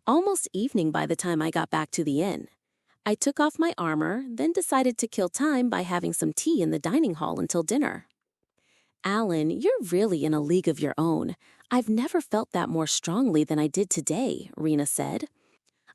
almost evening by the time I got back to the inn. I took off my armor, then decided to kill time by having some tea in the dining hall until dinner. Alan, you're really in a league of your own. I've never felt that more strongly than I did today, Rena said.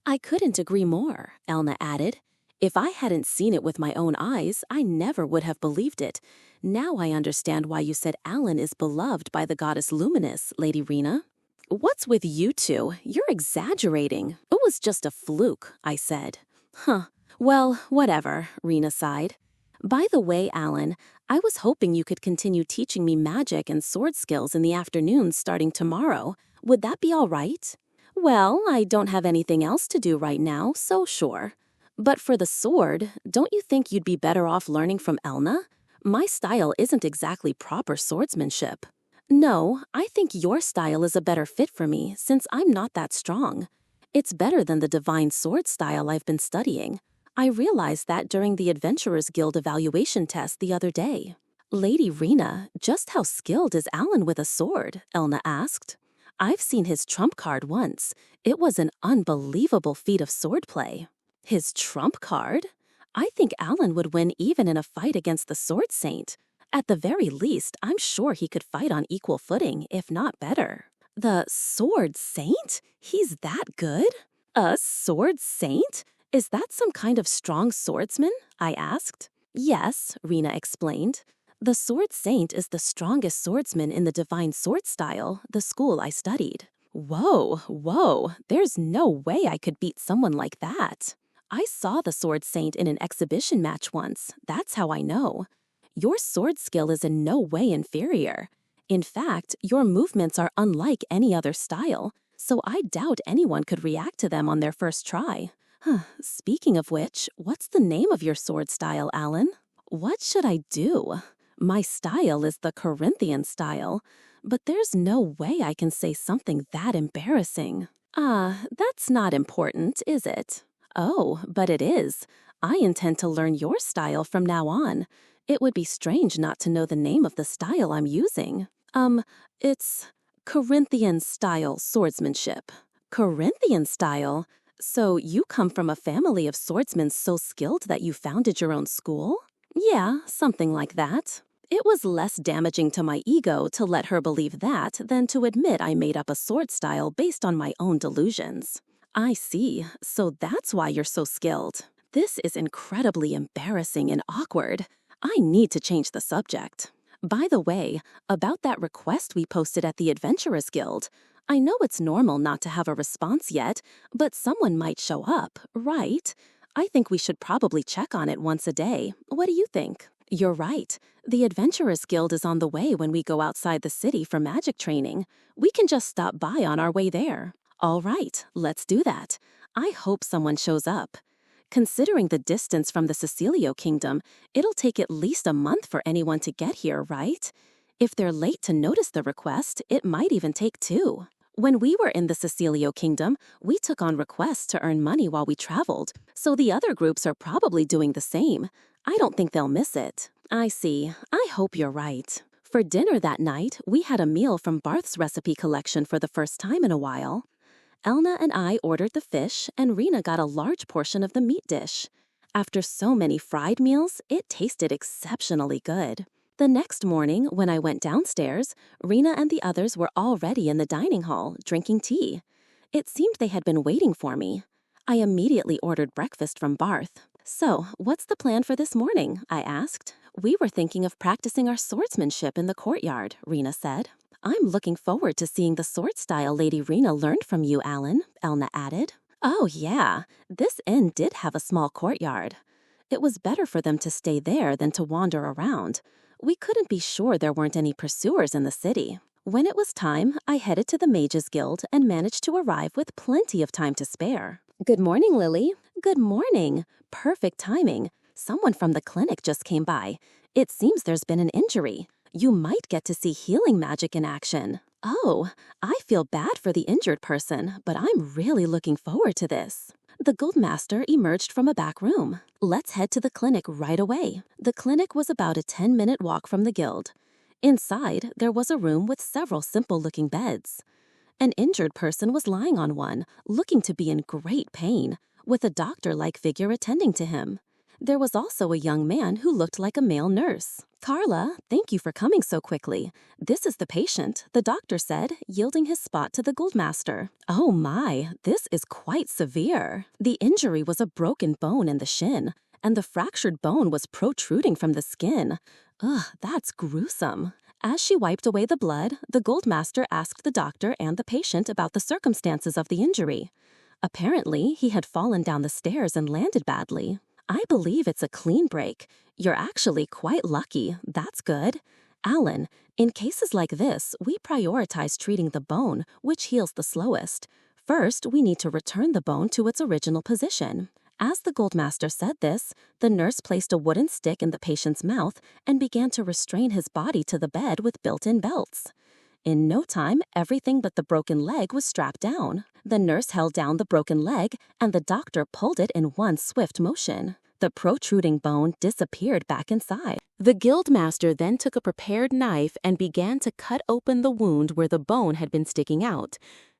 I couldn't agree more, Elna added. If I hadn't seen it with my own eyes, I never would have believed it. Now I understand why you said Alan is beloved by the goddess Luminous, Lady Rena. What's with you two? You're exaggerating. It was just a fluke, I said. Huh. Well, whatever, Rena sighed. By the way, Alan, I was hoping you could continue teaching me magic and sword skills in the afternoons starting tomorrow. Would that be all right? Well, I don't have anything else to do right now, so sure. But for the sword, don't you think you'd be better off learning from Elna? My style isn't exactly proper swordsmanship. No, I think your style is a better fit for me since I'm not that strong. It's better than the divine sword style I've been studying. I realized that during the Adventurers Guild evaluation test the other day. Lady Rena, just how skilled is Alan with a sword? Elna asked. I've seen his trump card once. It was an unbelievable feat of swordplay. His trump card? I think Alan would win even in a fight against the Sword Saint. At the very least, I'm sure he could fight on equal footing, if not better. The Sword Saint? He's that good? A Sword Saint? Is that some kind of strong swordsman? I asked. Yes, Rena explained. The Sword Saint is the strongest swordsman in the divine sword style, the school I studied. Whoa, there's no way I could beat someone like that. I saw the Sword Saint in an exhibition match once, that's how I know. Your sword skill is in no way inferior. In fact, your movements are unlike any other style, so I doubt anyone could react to them on their first try. Speaking of which, what's the name of your sword style, Alan? What should I do? My style is the Corinthian style, but there's no way I can say something that embarrassing. That's not important, is it? Oh, but it is. I intend to learn your style from now on. It would be strange not to know the name of the style I'm using. It's Corinthian style swordsmanship. Corinthian style? So you come from a family of swordsmen so skilled that you founded your own school? Yeah, something like that. It was less damaging to my ego to let her believe that than to admit I made up a sword style based on my own delusions. I see, so that's why you're so skilled. This is incredibly embarrassing and awkward. I need to change the subject. By the way, about that request we posted at the Adventurers Guild, I know it's normal not to have a response yet, but someone might show up, right? I think we should probably check on it once a day. What do you think? You're right. The Adventurers Guild is on the way when we go outside the city for magic training. We can just stop by on our way there. All right, let's do that. I hope someone shows up. Considering the distance from the Cecilio Kingdom, it'll take at least a month for anyone to get here, right? If they're late to notice the request, it might even take 2. When we were in the Cecilio Kingdom, we took on requests to earn money while we traveled, so the other groups are probably doing the same. I don't think they'll miss it. I see. I hope you're right. For dinner that night, we had a meal from Barth's recipe collection for the first time in a while. Elna and I ordered the fish, and Rena got a large portion of the meat dish. After so many fried meals, it tasted exceptionally good. The next morning, when I went downstairs, Rena and the others were already in the dining hall, drinking tea. It seemed they had been waiting for me. I immediately ordered breakfast from Barth. So, what's the plan for this morning? I asked. We were thinking of practicing our swordsmanship in the courtyard, Rena said. I'm looking forward to seeing the sword style Lady Rena learned from you, Alan, Elna added. Oh, yeah. This inn did have a small courtyard. It was better for them to stay there than to wander around. We couldn't be sure there weren't any pursuers in the city. When it was time, I headed to the Mages Guild and managed to arrive with plenty of time to spare. Good morning, Lily. Good morning. Perfect timing. Someone from the clinic just came by. It seems there's been an injury. You might get to see healing magic in action. Oh, I feel bad for the injured person, but I'm really looking forward to this. The Guildmaster emerged from a back room. Let's head to the clinic right away. The clinic was about a 10-minute walk from the guild. Inside, there was a room with several simple-looking beds. An injured person was lying on one, looking to be in great pain, with a doctor-like figure attending to him. There was also a young man who looked like a male nurse. "Carla, thank you for coming so quickly. This is the patient," the doctor said, yielding his spot to the Guildmaster. "Oh my, this is quite severe." The injury was a broken bone in the shin, and the fractured bone was protruding from the skin. Ugh, that's gruesome. As she wiped away the blood, the Guildmaster asked the doctor and the patient about the circumstances of the injury. Apparently, he had fallen down the stairs and landed badly. "I believe it's a clean break. You're actually quite lucky. That's good. Alan, in cases like this, we prioritize treating the bone, which heals the slowest. First, we need to return the bone to its original position." As the Guildmaster said this, the nurse placed a wooden stick in the patient's mouth and began to restrain his body to the bed with built-in belts. In no time, everything but the broken leg was strapped down. The nurse held down the broken leg, and the doctor pulled it in one swift motion. The protruding bone disappeared back inside. The Guildmaster then took a prepared knife and began to cut open the wound where the bone had been sticking out.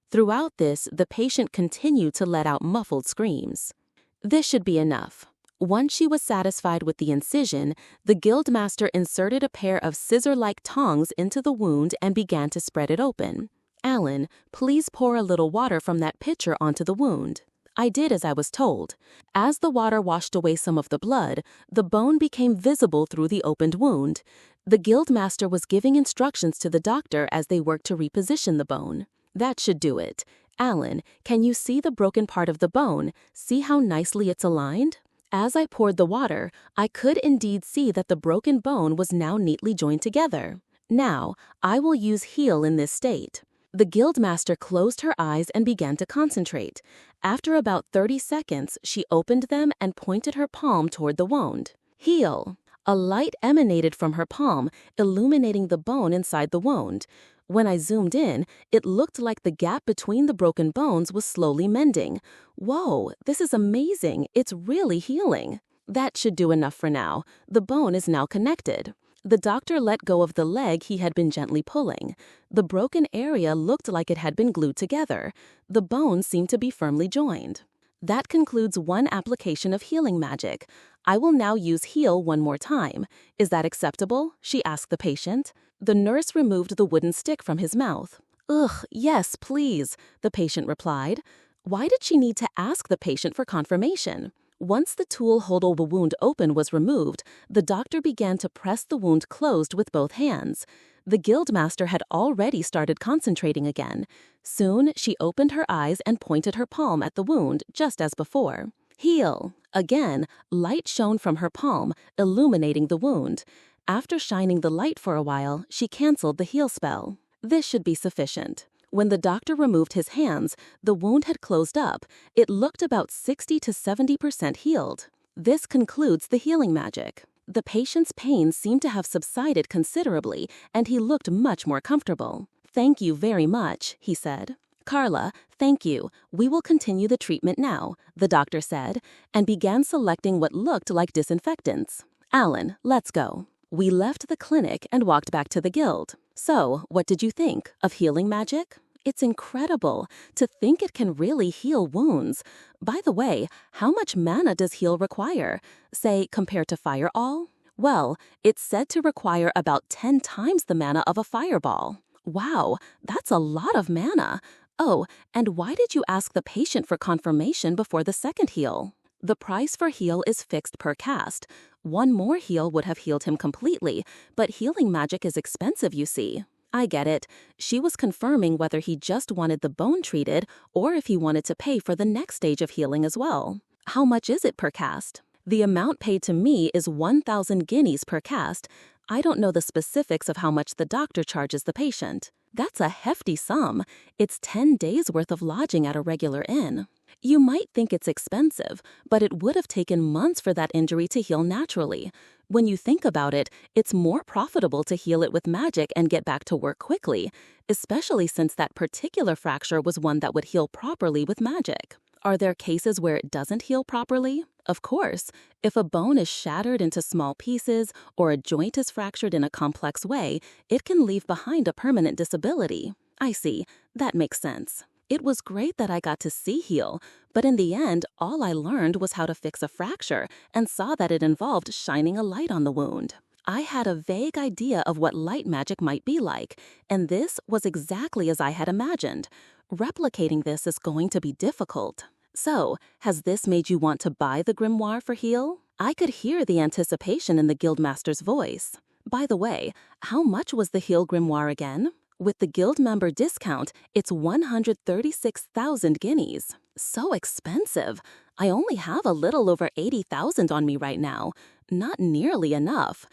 Throughout this, the patient continued to let out muffled screams. This should be enough. Once she was satisfied with the incision, the Guildmaster inserted a pair of scissor-like tongs into the wound and began to spread it open. "Alan, please pour a little water from that pitcher onto the wound." I did as I was told. As the water washed away some of the blood, the bone became visible through the opened wound. The Guildmaster was giving instructions to the doctor as they worked to reposition the bone. "That should do it. Alan, can you see the broken part of the bone? See how nicely it's aligned?" As I poured the water, I could indeed see that the broken bone was now neatly joined together. "Now, I will use heal in this state." The Guildmaster closed her eyes and began to concentrate. After about 30 seconds, she opened them and pointed her palm toward the wound. "Heal." A light emanated from her palm, illuminating the bone inside the wound. When I zoomed in, it looked like the gap between the broken bones was slowly mending. Whoa, this is amazing. It's really healing. That should do enough for now. The bone is now connected. The doctor let go of the leg he had been gently pulling. The broken area looked like it had been glued together. The bones seemed to be firmly joined. That concludes one application of healing magic. I will now use heal one more time. Is that acceptable? She asked the patient. The nurse removed the wooden stick from his mouth. "Ugh, yes, please," the patient replied. Why did she need to ask the patient for confirmation? Once the tool holding the wound open was removed, the doctor began to press the wound closed with both hands. The Guildmaster had already started concentrating again. Soon, she opened her eyes and pointed her palm at the wound, just as before. "Heal." Again, light shone from her palm, illuminating the wound. After shining the light for a while, she canceled the heal spell. This should be sufficient. When the doctor removed his hands, the wound had closed up. It looked about 60 to 70% healed. This concludes the healing magic. The patient's pain seemed to have subsided considerably, and he looked much more comfortable. "Thank you very much," he said. "Carla, thank you. We will continue the treatment now," the doctor said, and began selecting what looked like disinfectants. "Alan, let's go." We left the clinic and walked back to the guild. "So, what did you think of healing magic?" It's incredible to think it can really heal wounds. By the way, how much mana does heal require? Say, compared to Fireall? Well, it's said to require about 10 times the mana of a fireball. Wow, that's a lot of mana. Oh, and why did you ask the patient for confirmation before the second heal? The price for heal is fixed per cast. One more heal would have healed him completely, but healing magic is expensive, you see. I get it. She was confirming whether he just wanted the bone treated or if he wanted to pay for the next stage of healing as well. How much is it per cast? The amount paid to me is 1,000 guineas per cast. I don't know the specifics of how much the doctor charges the patient. That's a hefty sum. It's 10 days' worth of lodging at a regular inn. You might think it's expensive, but it would have taken months for that injury to heal naturally. When you think about it, it's more profitable to heal it with magic and get back to work quickly, especially since that particular fracture was one that would heal properly with magic. Are there cases where it doesn't heal properly? Of course. If a bone is shattered into small pieces or a joint is fractured in a complex way, it can leave behind a permanent disability. I see. That makes sense. It was great that I got to see heal, but in the end, all I learned was how to fix a fracture and saw that it involved shining a light on the wound. I had a vague idea of what light magic might be like, and this was exactly as I had imagined. Replicating this is going to be difficult. So, has this made you want to buy the grimoire for heal? I could hear the anticipation in the guildmaster's voice. By the way, how much was the heal grimoire again? With the guild member discount, it's 136,000 guineas. So expensive. I only have a little over 80,000 on me right now. Not nearly enough.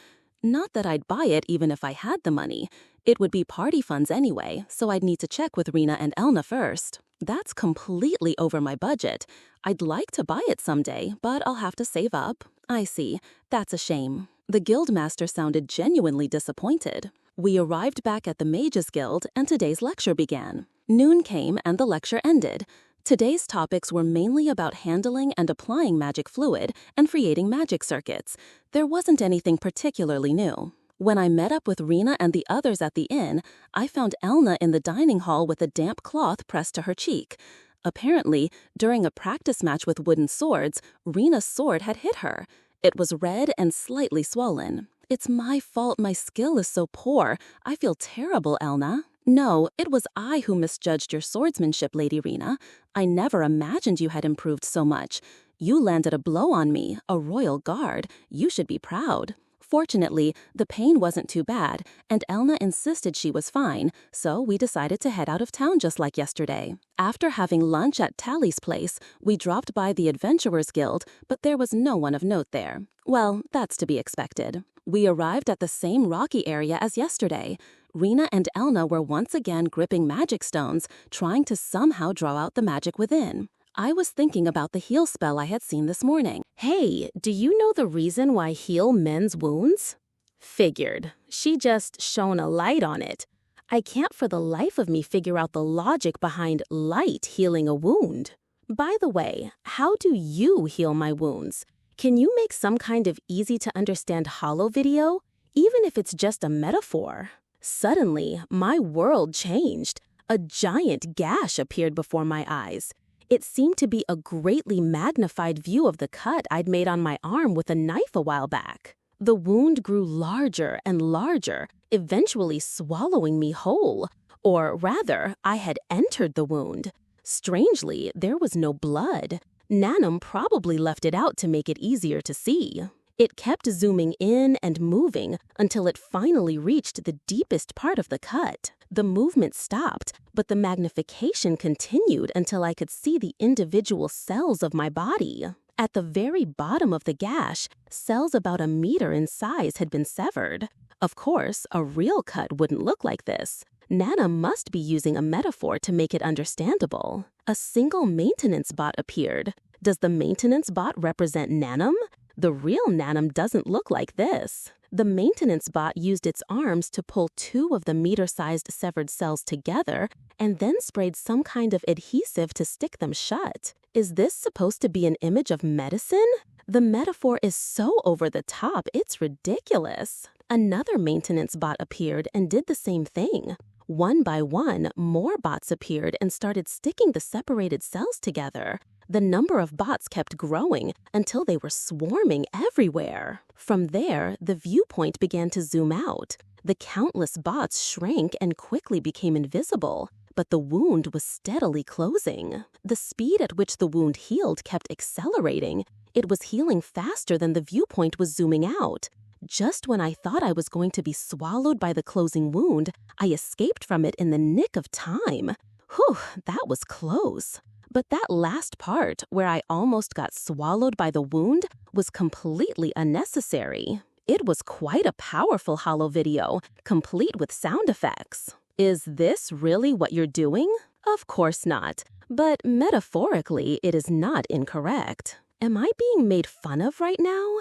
Not that I'd buy it even if I had the money. It would be party funds anyway, so I'd need to check with Rena and Elna first. That's completely over my budget. I'd like to buy it someday, but I'll have to save up. I see. That's a shame. The guildmaster sounded genuinely disappointed. We arrived back at the Mages Guild and today's lecture began. Noon came and the lecture ended. Today's topics were mainly about handling and applying magic fluid and creating magic circuits. There wasn't anything particularly new. When I met up with Rena and the others at the inn, I found Elna in the dining hall with a damp cloth pressed to her cheek. Apparently, during a practice match with wooden swords, Rena's sword had hit her. It was red and slightly swollen. It's my fault my skill is so poor. I feel terrible, Elna. No, it was I who misjudged your swordsmanship, Lady Rena. I never imagined you had improved so much. You landed a blow on me, a royal guard. You should be proud. Fortunately, the pain wasn't too bad, and Elna insisted she was fine, so we decided to head out of town just like yesterday. After having lunch at Tally's place, we dropped by the Adventurers Guild, but there was no one of note there. Well, that's to be expected. We arrived at the same rocky area as yesterday. Rena and Elna were once again gripping magic stones, trying to somehow draw out the magic within. I was thinking about the heal spell I had seen this morning. Hey, do you know the reason why heal mends wounds? Figured. She just shone a light on it. I can't for the life of me figure out the logic behind light healing a wound. By the way, how do you heal my wounds? Can you make some kind of easy-to-understand holo video, even if it's just a metaphor? Suddenly, my world changed. A giant gash appeared before my eyes. It seemed to be a greatly magnified view of the cut I'd made on my arm with a knife a while back. The wound grew larger and larger, eventually swallowing me whole. Or rather, I had entered the wound. Strangely, there was no blood. Nanom probably left it out to make it easier to see. It kept zooming in and moving until it finally reached the deepest part of the cut. The movement stopped, but the magnification continued until I could see the individual cells of my body. At the very bottom of the gash, cells about a meter in size had been severed. Of course, a real cut wouldn't look like this. Nana must be using a metaphor to make it understandable. A single maintenance bot appeared. Does the maintenance bot represent Nanom? The real Nanom doesn't look like this. The maintenance bot used its arms to pull 2 of the meter-sized severed cells together and then sprayed some kind of adhesive to stick them shut. Is this supposed to be an image of medicine? The metaphor is so over the top, it's ridiculous. Another maintenance bot appeared and did the same thing. One by one, more bots appeared and started sticking the separated cells together. The number of bots kept growing until they were swarming everywhere. From there, the viewpoint began to zoom out. The countless bots shrank and quickly became invisible, but the wound was steadily closing. The speed at which the wound healed kept accelerating. It was healing faster than the viewpoint was zooming out. Just when I thought I was going to be swallowed by the closing wound, I escaped from it in the nick of time. Whew, that was close. But that last part, where I almost got swallowed by the wound, was completely unnecessary. It was quite a powerful holo video, complete with sound effects. Is this really what you're doing? Of course not. But metaphorically, it is not incorrect. Am I being made fun of right now?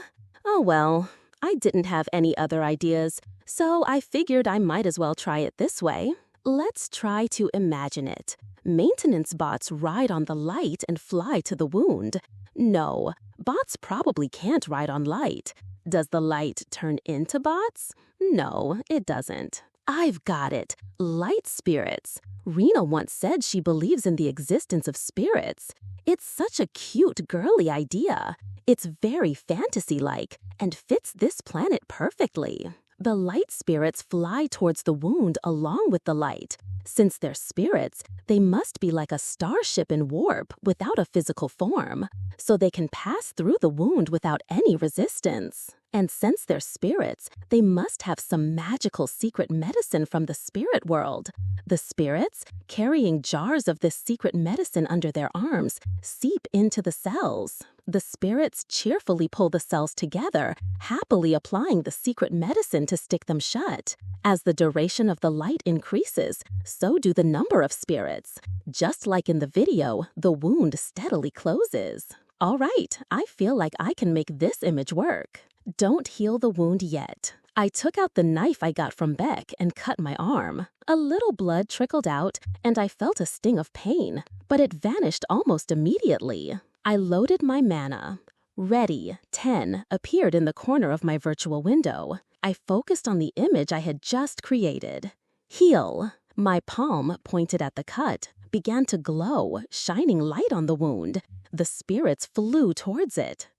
Oh well, I didn't have any other ideas, so I figured I might as well try it this way. Let's try to imagine it. Maintenance bots ride on the light and fly to the wound. No, bots probably can't ride on light. Does the light turn into bots? No, it doesn't. I've got it. Light spirits. Rena once said she believes in the existence of spirits. It's such a cute, girly idea. It's very fantasy-like and fits this planet perfectly. The light spirits fly towards the wound along with the light. Since they're spirits, they must be like a starship in warp without a physical form, so they can pass through the wound without any resistance. And since they're spirits, they must have some magical secret medicine from the spirit world. The spirits, carrying jars of this secret medicine under their arms, seep into the cells. The spirits cheerfully pull the cells together, happily applying the secret medicine to stick them shut. As the duration of the light increases, so do the number of spirits. Just like in the video, the wound steadily closes. All right, I feel like I can make this image work. Don't heal the wound yet. I took out the knife I got from Beck and cut my arm. A little blood trickled out, and I felt a sting of pain, but it vanished almost immediately. I loaded my mana. Ready, 10 appeared in the corner of my virtual window. I focused on the image I had just created. Heal. My palm, pointed at the cut, began to glow, shining light on the wound. The spirits flew towards it.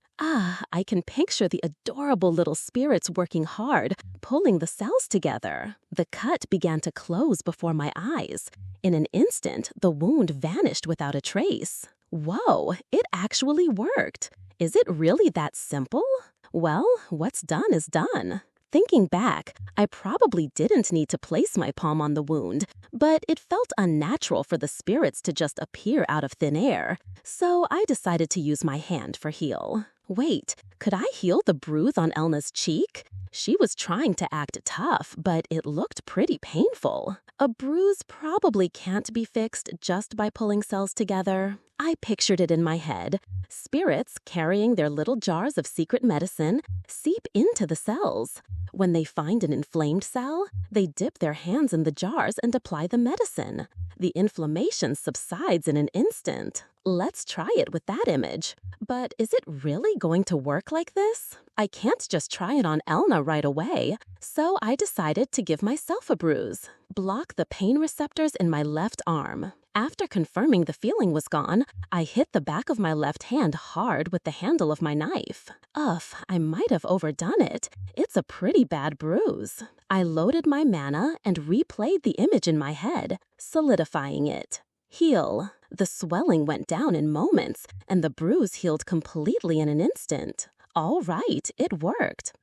I can picture the adorable little spirits working hard, pulling the cells together. The cut began to close before my eyes. In an instant, the wound vanished without a trace. Whoa, it actually worked. Is it really that simple? Well, what's done is done. Thinking back, I probably didn't need to place my palm on the wound, but it felt unnatural for the spirits to just appear out of thin air, so I decided to use my hand for heal. Wait, could I heal the bruise on Elna's cheek? She was trying to act tough, but it looked pretty painful. A bruise probably can't be fixed just by pulling cells together. I pictured it in my head. Spirits, carrying their little jars of secret medicine, seep into the cells. When they find an inflamed cell, they dip their hands in the jars and apply the medicine. The inflammation subsides in an instant. Let's try it with that image. But is it really going to work like this? I can't just try it on Elna right away, so I decided to give myself a bruise. Block the pain receptors in my left arm. After confirming the feeling was gone, I hit the back of my left hand hard with the handle of my knife. I might have overdone it. It's a pretty bad bruise. I loaded my mana and replayed the image in my head, solidifying it. Heal. The swelling went down in moments, and the bruise healed completely in an instant. All right, it worked.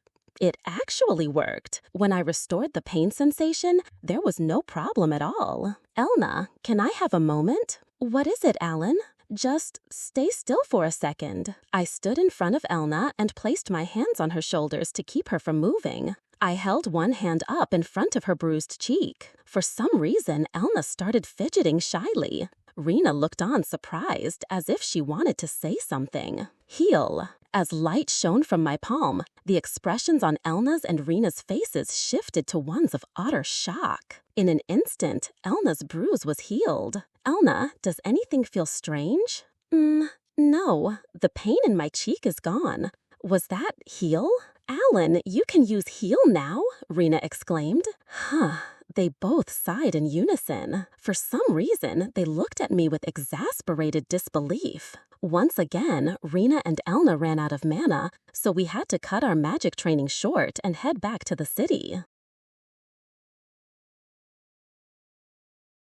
It actually worked. When I restored the pain sensation, there was no problem at all. Elna, can I have a moment? What is it, Alan? Just stay still for a second. I stood in front of Elna and placed my hands on her shoulders to keep her from moving. I held one hand up in front of her bruised cheek. For some reason, Elna started fidgeting shyly. Rena looked on surprised, as if she wanted to say something. Heal. As light shone from my palm, the expressions on Elna's and Rena's faces shifted to ones of utter shock. In an instant, Elna's bruise was healed. Elna, does anything feel strange? No. The pain in my cheek is gone. Was that heal? Alan, you can use heal now, Rena exclaimed. They both sighed in unison. For some reason, they looked at me with exasperated disbelief. Once again, Rena and Elna ran out of mana, so we had to cut our magic training short and head back to the city.